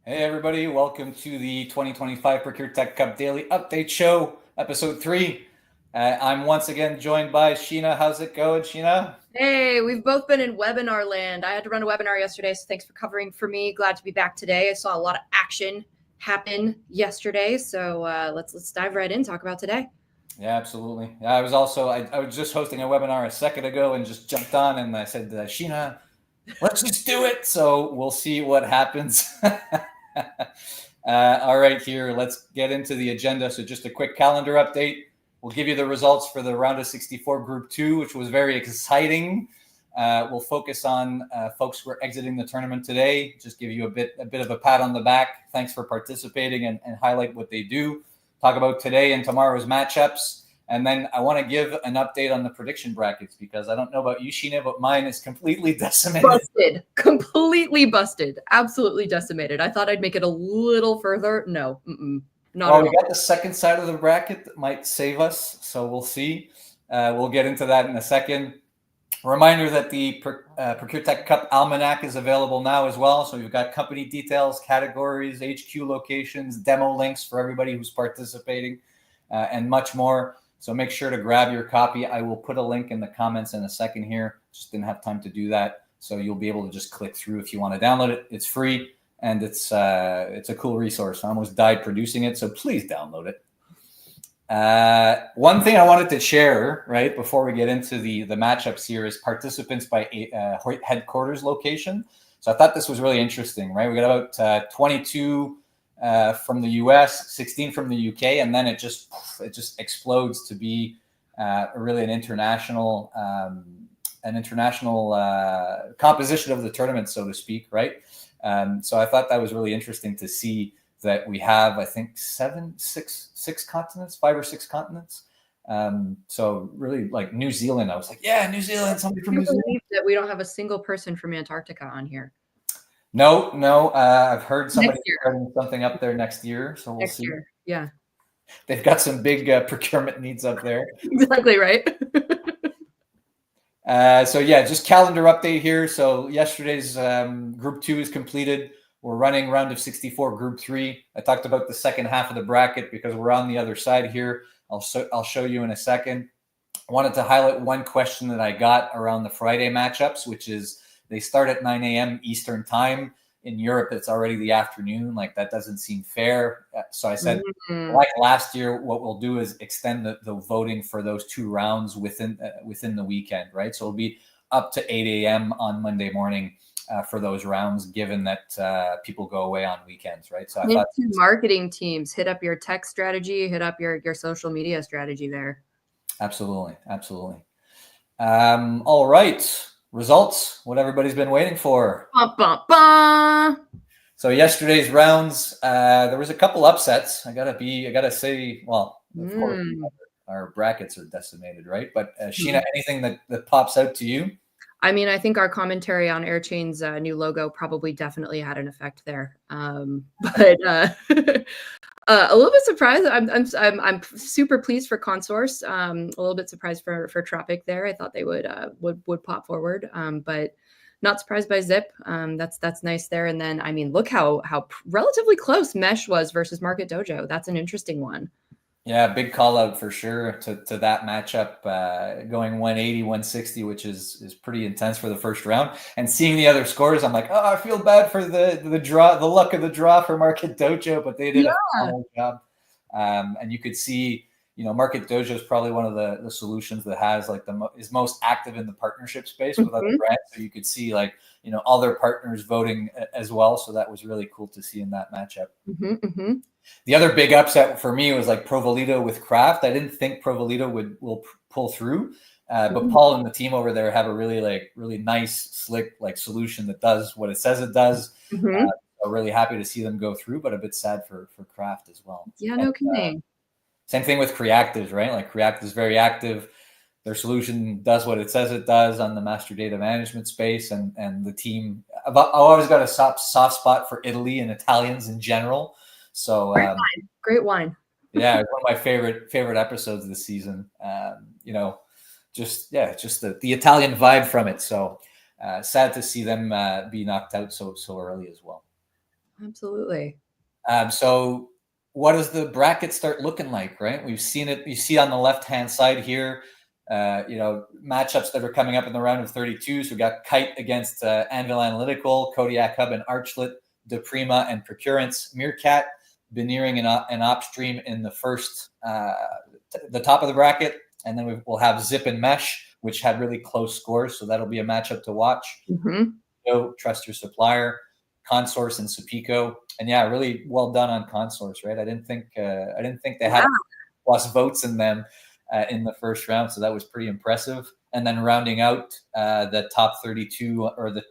Hey everybody, welcome to the 2025 ProcureTech Cup Daily Update Show, Episode 3. I'm once again joined by Sheena. How's it going, Sheena? Hey, we've both been in webinar land. I had to run a webinar yesterday, so thanks for covering for me. Glad to be back today. I saw a lot of action happen yesterday, so let's dive right in. Talk about today. Yeah, absolutely. Yeah, I was just hosting a webinar a second ago and just jumped on and I said, Sheena, let's just do it. So we'll see what happens. All right, here, let's get into the agenda. So just a quick calendar update. We'll give you the results for the round of 64 Group 2, which was very exciting. We'll focus on folks who are exiting the tournament today. Just give you a bit of a pat on the back. Thanks for participating and highlight what they do. Talk about today and tomorrow's matchups. And then I want to give an update on the prediction brackets because I don't know about you, Sheena, but mine is completely decimated. Busted. Completely busted. Absolutely decimated. I thought I'd make it a little further. No, not at all. We got the second side of the bracket that might save us, so we'll see. We'll get into that in a second. Reminder that the ProcureTech Cup Almanac is available now as well. So you've got company details, categories, HQ locations, demo links for everybody who's participating, and much more. So make sure to grab your copy. I will put a link in the comments in a second here. Just didn't have time to do that. So you'll be able to just click through if you want to download it. It's free and it's a cool resource. I almost died producing it, so please download it. One thing I wanted to share right before we get into the matchups here is participants by headquarters location. So I thought this was really interesting, right? We got about 22 from the US, 16 from the UK, and then it just explodes to be really an international composition of the tournament, so to speak, right? So I thought that was really interesting to see that we have, I think, 5 or 6 continents. So really, like New Zealand, I was like, yeah, New Zealand, somebody from New Zealand. Believe that we don't have a single person from Antarctica on here. No. I've heard somebody starting something up there next year, so we'll see. Year. Yeah, they've got some big procurement needs up there. Exactly right. So yeah, just calendar update here. So yesterday's Group 2 is completed. We're running round of 64 Group 3. I talked about the second half of the bracket because we're on the other side here. I'll show you in a second. I wanted to highlight one question that I got around the Friday matchups, which is they start at 9 a.m. Eastern time. In Europe, it's already the afternoon. Like, that doesn't seem fair. So I said, like last year, what we'll do is extend the voting for those 2 rounds within the weekend, right? So it'll be up to 8 a.m. on Monday morning for those rounds, given that people go away on weekends, right? So I thought marketing teams, hit up your tech strategy, hit up your social media strategy there. Absolutely. All right. Results, what everybody's been waiting for. So yesterday's rounds, there was a couple upsets. I gotta say, well, of course, our brackets are decimated, right? But Sheena, anything that pops out to you? I mean, I think our commentary on Airchain's new logo probably definitely had an effect there. But a little bit surprised. I'm super pleased for Consource. A little bit surprised for Tropic there. I thought they would pop forward, but not surprised by Zip. That's nice there. And then, I mean, look how relatively close Mesh was versus Market Dojo. That's an interesting one. Yeah, big call out for sure to that matchup, going 180, 160, which is pretty intense for the first round. And seeing the other scores, I'm like, oh, I feel bad for the draw, the luck of the draw for Market Dojo, but they did a phenomenal job. And you could see, Market Dojo is probably one of the solutions that has like is most active in the partnership space with other brands. So you could see like, all their partners voting as well. So that was really cool to see in that matchup. The other big upset for me was like Provolito with Kraft. I didn't think Provolito will pull through, but Paul and the team over there have a really nice, slick solution that does what it says it does. I'm really happy to see them go through, but a bit sad for Kraft as well. Yeah, no kidding. Same thing with Creactives, right? Like Creactive is very active. Their solution does what it says it does on the master data management space, and the team. I've always got a soft spot for Italy and Italians in general. So great wine. Yeah, one of my favorite episodes of the season. Just the Italian vibe from it. So sad to see them be knocked out so early as well. Absolutely. So what does the bracket start looking like, right? We've seen it. You see on the left-hand side here, matchups that are coming up in the round of 32. So we got Kite against Anvil Analytical, Kodiak Hub and Archlet, Deprima and Procurance, Meerkat, Veneering and Opstream in the first, the top of the bracket. And then we'll have Zip and Mesh, which had really close scores. So that'll be a matchup to watch. Trust your supplier, Consource and Supico. And yeah, really well done on Consource, right? I didn't think they had plus votes in them in the first round, so that was pretty impressive. And then rounding out the top 32 or the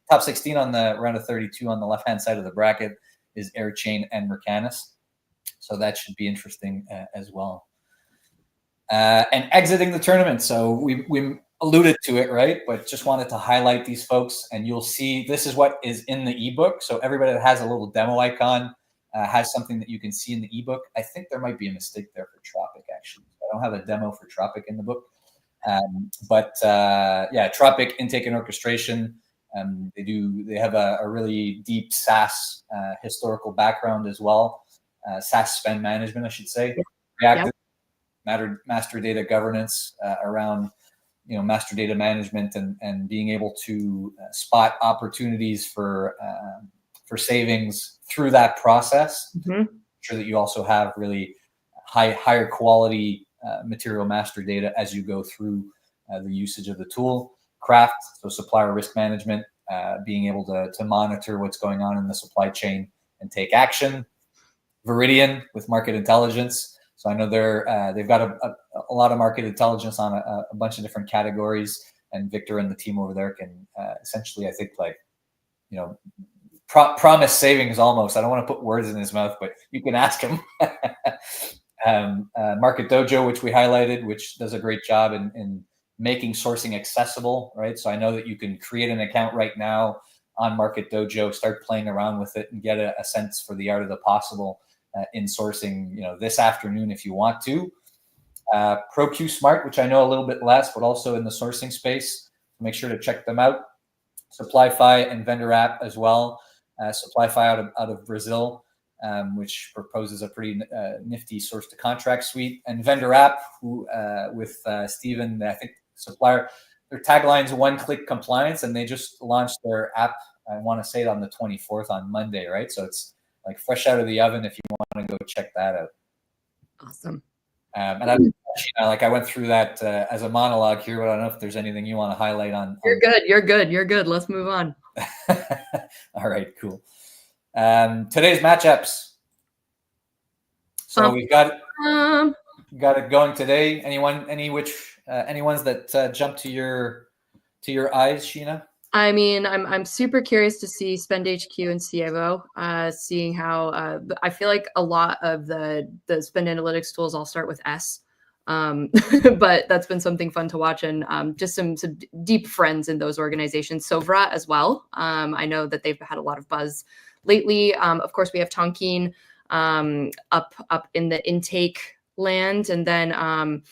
top 16 on the round of 32 on the left hand side of the bracket is Airchain and Mercanis. So that should be interesting as well. And exiting the tournament. So we alluded to it, right? But just wanted to highlight these folks, and you'll see this is what is in the ebook. So everybody that has a little demo icon has something that you can see in the ebook. I think there might be a mistake there for Tropic, actually. I don't have a demo for Tropic in the book. Yeah, Tropic intake and orchestration. They have a really deep SaaS historical background as well. SaaS spend management, I should say. Reactive master data governance around master data management and being able to spot opportunities for savings through that process. Sure that you also have really higher quality material master data as you go through the usage of the tool. Craft, so supplier risk management, being able to monitor what's going on in the supply chain and take action. Viridian with market intelligence. So I know they've got a lot of market intelligence on a bunch of different categories, and Victor and the team over there can essentially, I think, promise savings almost. I don't want to put words in his mouth, but you can ask him. Market Dojo, which we highlighted, which does a great job in making sourcing accessible, right? So I know that you can create an account right now on Market Dojo, start playing around with it, and get a sense for the art of the possible in sourcing, this afternoon if you want to. ProcureSmart, which I know a little bit less, but also in the sourcing space. Make sure to check them out. SupplyFi and Vendor App as well. SupplyFi out of Brazil, which proposes a pretty nifty source to contract suite. And Vendor App, who with Steven, I think supplier, their tagline's one-click compliance, and they just launched their app, I want to say it on the 24th on Monday, right? So it's like fresh out of the oven if you want to go check that out. Awesome. And I went through that as a monologue here, but I don't know if there's anything you want to highlight on. You're good. Let's move on. All right, cool. Today's matchups. So we've got it going today. Any ones that jump to your eyes, Sheena? I mean, I'm super curious to see Spend HQ and Cievo, seeing how I feel like a lot of the spend analytics tools all start with S, but that's been something fun to watch, and just some deep friends in those organizations. Sovra as well. I know that they've had a lot of buzz lately. Of course, we have Tonkin up in the intake land, and then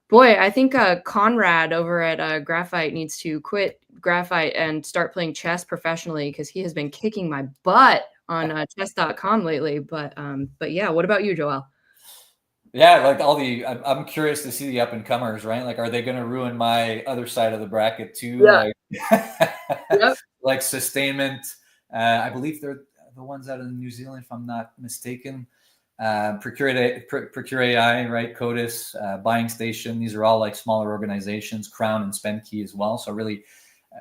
boy, I think Conrad over at Graphite needs to quit Graphite and start playing chess professionally, because he has been kicking my butt on chess.com lately. But yeah, what about you, Joel? Yeah, like I'm curious to see the up and comers, right? Like, are they going to ruin my other side of the bracket too? Yeah. Like, like Sustainment. I believe they're the ones out of New Zealand, if I'm not mistaken. Procure AI, right? Codis, Buying Station. These are all like smaller organizations. Crown and SpendKey as well. So really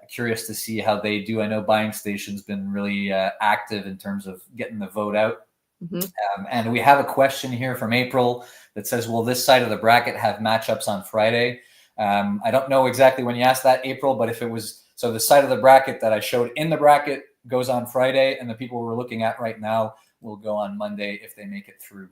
curious to see how they do. I know Buying Station's been really active in terms of getting the vote out. And we have a question here from April that says, will this side of the bracket have matchups on Friday? I don't know exactly when you asked that, April, but if it was, so the side of the bracket that I showed in the bracket goes on Friday, and the people we're looking at right now will go on Monday if they make it through.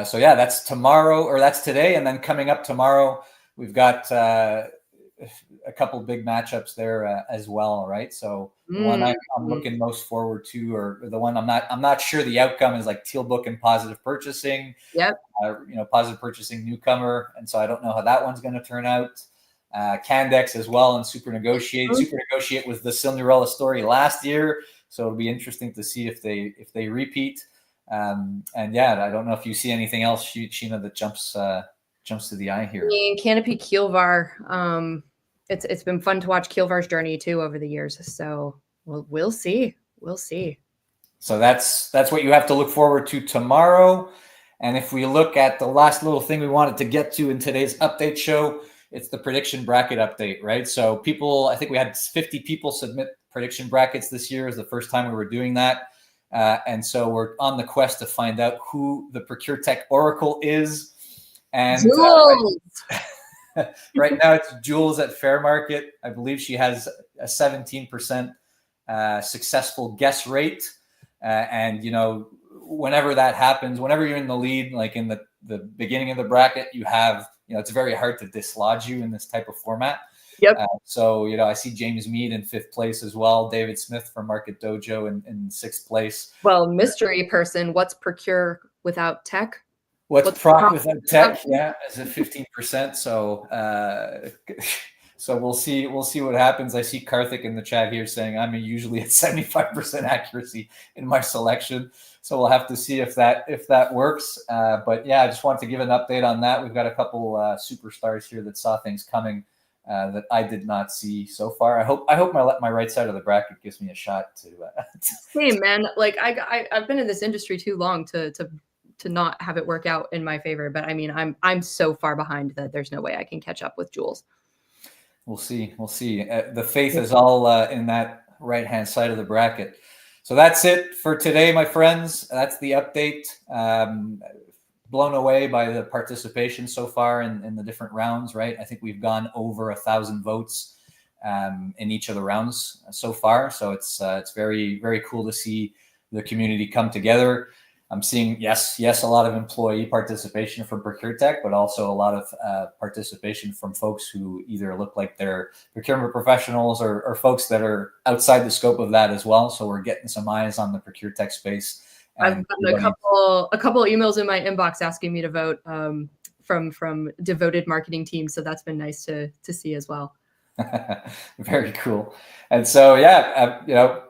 So yeah, that's tomorrow, or that's today. And then coming up tomorrow, we've got a couple big matchups there as well, right? So the one I'm looking most forward to, or the one I'm not sure the outcome is, like Tealbook and Positive Purchasing. Yep. Positive Purchasing newcomer, and so I don't know how that one's going to turn out. Candex as well, and Super Negotiate. Super Negotiate was the Cinderella story last year, So it'll be interesting to see if they repeat. And yeah, I don't know if you see anything else, Sheena, that jumps to the eye here. I mean, Canopy Kielvar. It's been fun to watch Kielvar's journey too over the years. So we'll see. We'll see. So that's what you have to look forward to tomorrow. And if we look at the last little thing we wanted to get to in today's update show, it's the prediction bracket update, right? So I think we had 50 people submit prediction brackets this year. Is the first time we were doing that. And so we're on the quest to find out who the ProcureTech Oracle is. And right now it's Jules at Fair Market. I believe she has a 17% successful guess rate. And, whenever that happens, whenever you're in the lead, like in the beginning of the bracket, you have, it's very hard to dislodge you in this type of format. Yep. So, I see James Mead in 5th place as well. David Smith from Market Dojo in 6th place. Well, mystery person, what's Procure without tech? What's Proc without tech? Yeah, is it 15%? So, so we'll see what happens. I see Karthik in the chat here saying I'm usually at 75% accuracy in my selection. So we'll have to see if that works. But yeah, I just wanted to give an update on that. We've got a couple superstars here that saw things coming that I did not see so far. I hope my right side of the bracket gives me a shot to. Hey man, like I've been in this industry too long to not have it work out in my favor. But I mean, I'm so far behind that there's no way I can catch up with Jules. We'll see. The faith is all in that right-hand side of the bracket. So that's it for today, my friends. That's the update. Blown away by the participation so far in the different rounds, right? I think we've gone over 1,000 votes in each of the rounds so far. So it's very, very cool to see the community come together. I'm seeing, yes, a lot of employee participation from ProcureTech, but also a lot of participation from folks who either look like they're procurement professionals or folks that are outside the scope of that as well. So we're getting some eyes on the ProcureTech space. I've gotten a couple emails in my inbox asking me to vote from devoted marketing teams. So that's been nice to see as well. Very cool. And so, yeah,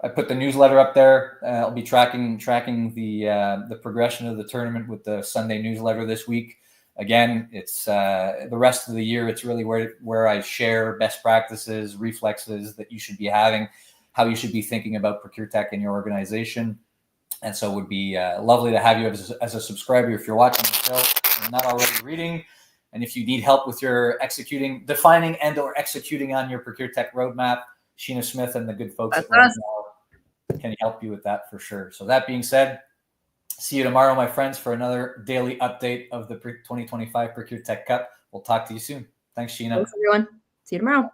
I put the newsletter up there. I'll be tracking the progression of the tournament with the Sunday newsletter this week. Again, it's the rest of the year. It's really where I share best practices, reflexes that you should be having, how you should be thinking about ProcureTech in your organization. And so it would be lovely to have you as a subscriber if you're watching the show and not already reading. And if you need help with your defining and or executing on your ProcureTech roadmap, Sheena Smith and the good folks at Right Now can help you with that for sure. So that being said, see you tomorrow, my friends, for another daily update of the 2025 ProcureTech Cup. We'll talk to you soon. Thanks, Sheena. Thanks, everyone. See you tomorrow.